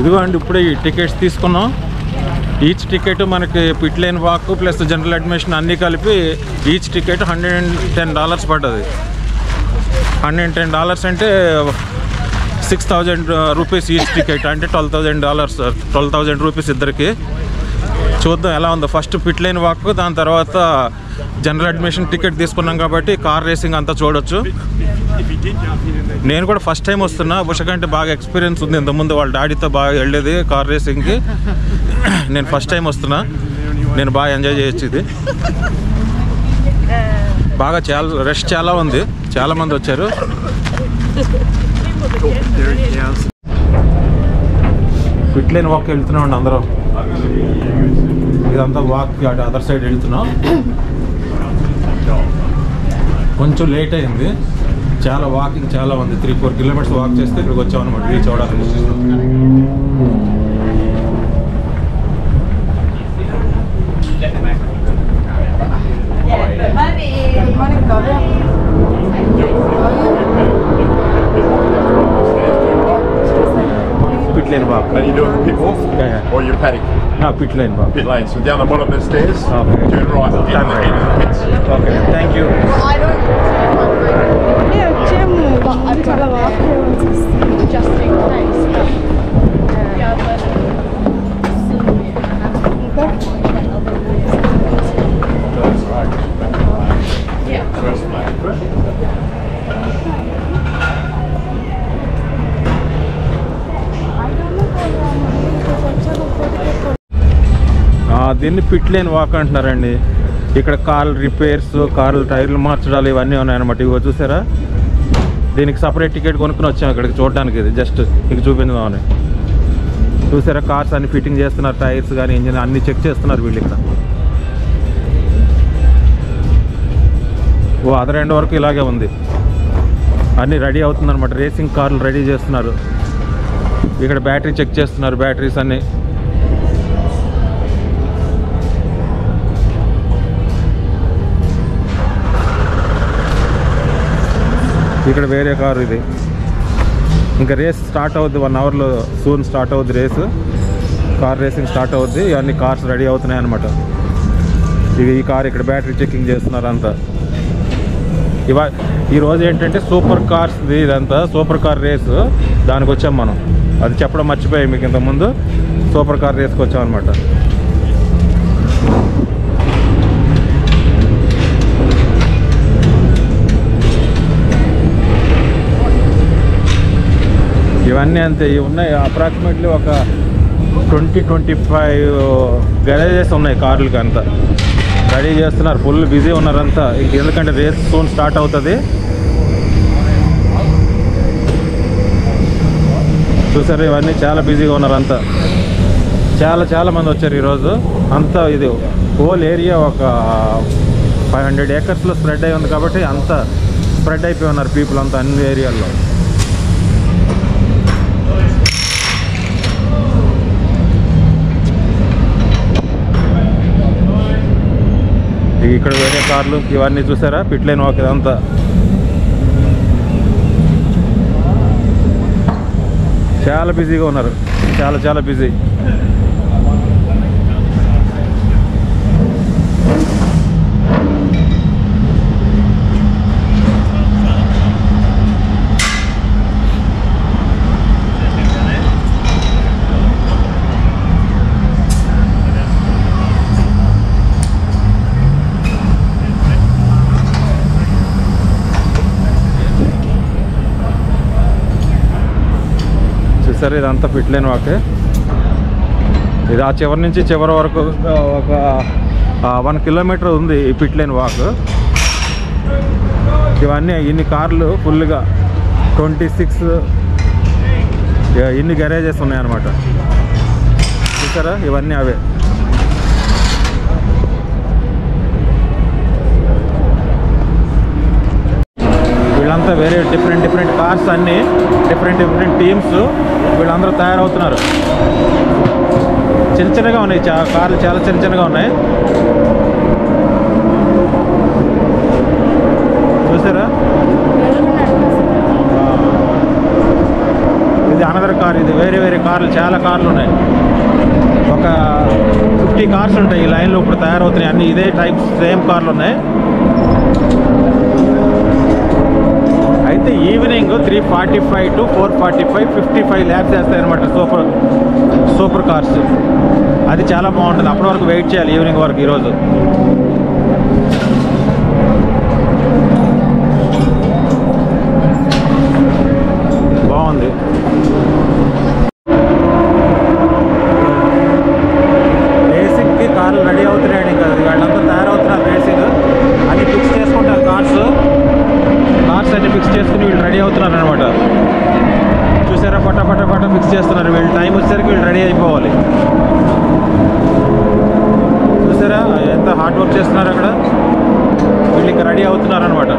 ఇదిగో అండి ఇప్పుడే ఈ టికెట్స్ తీసుకున్నాం. ఈచ్ టికెట్ మనకి pit lane walk plus general admission అన్నీ కలిపి ఈచ్ టికెట్ $110 పడ్డది. $110 అంటే 6,000 రూపీస్ ఈచ్ టికెట్, అంటే $12,000 రూపీస్ ఇద్దరికి. చూద్దాం ఎలా ఉందో. ఫస్ట్ పిట్ లేన్ వాక్, దాని తర్వాత జనరల్ అడ్మిషన్ టికెట్ తీసుకున్నాం కాబట్టి కార్ రేసింగ్ అంతా చూడొచ్చు. నేను కూడా ఫస్ట్ టైం వస్తున్నా. బుషకంటే బాగా ఎక్స్పీరియన్స్ ఉంది, ఇంతకుముందు వాళ్ళ డాడీతో బాగా వెళ్ళేది కార్ రేసింగ్కి. నేను ఫస్ట్ టైం వస్తున్నా, నేను బాగా ఎంజాయ్ చేయొచ్చు. ఇది బాగా రష్ చాలా ఉంది, చాలా మంది వచ్చారు. పిట్ లేన్ వాక్ వెళ్తున్నాం అండి అందరం. ఇదంతా వాక్ అదర్ సైడ్ వెళ్తున్నాం. కొంచెం లేట్ అయింది, చాలా వాకింగ్ చాలా ఉంది. 3-4 కిలోమీటర్స్ వాక్ చేస్తే ఇక్కడికి వచ్చామన్నమాట రీచ్ అవ్వడానికి. Pit lane walk. Are you doing pit walk? Yeah. Or your paddock? No, pit lane walk. Pit lane. So down the bottom of the stairs, Okay. turn right, Turn right. into the pits. Okay, thank you. I don't. Yeah, Jim. But I'm trying to walk just in case. Yeah, but. That's right. Yeah. First lane. దీన్ని pit lane walk అంటున్నారండి. ఇక్కడ కార్లు repairs, కార్లు టైర్లు మార్చడాలు ఇవన్నీ ఉన్నాయన్నమాట. ఇవో చూసారా, దీనికి సపరేట్ టికెట్ కొనుక్కుని వచ్చాము ఇక్కడికి చూడడానికి. ఇది జస్ట్ మీకు చూపించదామని. చూసారా, కార్స్ అన్ని ఫిట్టింగ్ చేస్తున్నారు, టైర్స్ కానీ ఇంజిన్ అన్ని చెక్ చేస్తున్నారు వీళ్ళు ఇక్కడ. అదర్ ఎండ్ వరకు ఇలాగే ఉంది, అన్నీ రెడీ అవుతుందన్నమాట. రేసింగ్ కార్లు రెడీ చేస్తున్నారు. ఇక్కడ బ్యాటరీ చెక్ చేస్తున్నారు, బ్యాటరీస్ అన్నీ. ఇక్కడ వేరే కారు ఇది. ఇంకా రేస్ స్టార్ట్ అవుద్ది 1 అవర్లో, సూన్ స్టార్ట్ అవుద్ది రేసు. కార్ రేసింగ్ స్టార్ట్ అవుద్ది. అన్ని కార్స్ రెడీ అవుతున్నాయి అన్నమాట. ఇక ఈ కార్ ఇక్కడ బ్యాటరీ చెకింగ్ చేస్తున్నారు అంతా. ఈరోజు ఏంటంటే సూపర్ కార్స్ ఇదంతా, సూపర్ కార్ రేసు. దానికి వచ్చాం మనం. అది చెప్పడం మర్చిపోయాయి మీకు ఇంతకుముందు. సూపర్ కార్ రేస్కి వచ్చాం అనమాట. ఇవన్నీ అంతే. ఇవి ఉన్నాయి అప్రాక్సిమేట్లీ ఒక 20-25 గరేజెస్ ఉన్నాయి కార్లకి. అంతా రెడీ చేస్తున్నారు, ఫుల్ బిజీ ఉన్నారంతా. ఎందుకంటే రేస్ సూన్ స్టార్ట్ అవుతుంది. చూసారు, ఇవన్నీ చాలా బిజీగా ఉన్నారు అంతా. చాలా మంది వచ్చారు ఈరోజు అంతా. ఇది హోల్ ఏరియా ఒక 500 ఏకర్స్లో స్ప్రెడ్ అయి ఉంది కాబట్టి అంతా స్ప్రెడ్ అయిపోయి ఉన్నారు పీపుల్ అంతా అన్ని ఏరియాల్లో. ఇక్కడ వేరే కార్లు ఇవన్నీ చూసారా, పిట్ లేన్ వాక్ ఇదంతా. చాలా బిజీగా ఉన్నారు, చాలా బిజీ. సరే, ఇదంతా పిట్ లేన్ వాకే. ఇది ఆ చివరి నుంచి చివరి వరకు ఒక 1 కిలోమీటర్ ఉంది ఈ పిట్ లేన్ వాక్. ఇవన్నీ ఇన్ని కార్లు ఫుల్గా 26 ఇన్ని గరేజెస్ ఉన్నాయన్నమాట. చూసారా, ఇవన్నీ అవే. వీళ్ళంతా వేరే డిఫరెంట్ కార్స్, అన్నీ డిఫరెంట్ టీమ్స్. వీళ్ళందరూ తయారవుతున్నారు. చిన్నగా ఉన్నాయి కార్లు, చాలా చిన్నగా ఉన్నాయి. చూసారా, ఇది అనదర్ సూపర్ కార్ ఇది. వేరే వేరే కార్లు, చాలా కార్లు ఉన్నాయి. ఒక 50 కార్స్ ఉంటాయి ఈ లైన్లో ఇప్పుడు తయారవుతున్నాయి. అన్నీ ఇదే టైప్ సేమ్ కార్లు ఉన్నాయి. అయితే ఈవినింగ్ 3:45 to 4:45 55 ల్యాబ్స్ వేస్తాయన్నమాట సూపర్ కార్స్. అది చాలా బాగుంటుంది. అప్పటి వరకు వెయిట్ చేయాలి ఈవినింగ్ వరకు ఈరోజు. బాగుంది. రేసింగ్కి కార్లు రెడీ అవుతున్నాయండి. ఇంకా వాళ్ళంతా తయారవుతున్నారు. రేసింగ్ అన్ని ఫిక్స్ చేసుకుంటారు. కార్స్ అన్ని ఫిక్స్ చేసుకుని వీళ్ళు రెడీ అవుతున్నారు అనమాట. చూసారా, పట్ట ఫిక్స్ చేస్తున్నారు. వీళ్ళు టైం వచ్చేసరికి వీళ్ళు రెడీ అయిపోవాలి. చూసారా ఎంత హార్డ్ వర్క్ చేస్తున్నారు అక్కడ. వీళ్ళు ఇంకా రెడీ అవుతున్నారు అనమాట.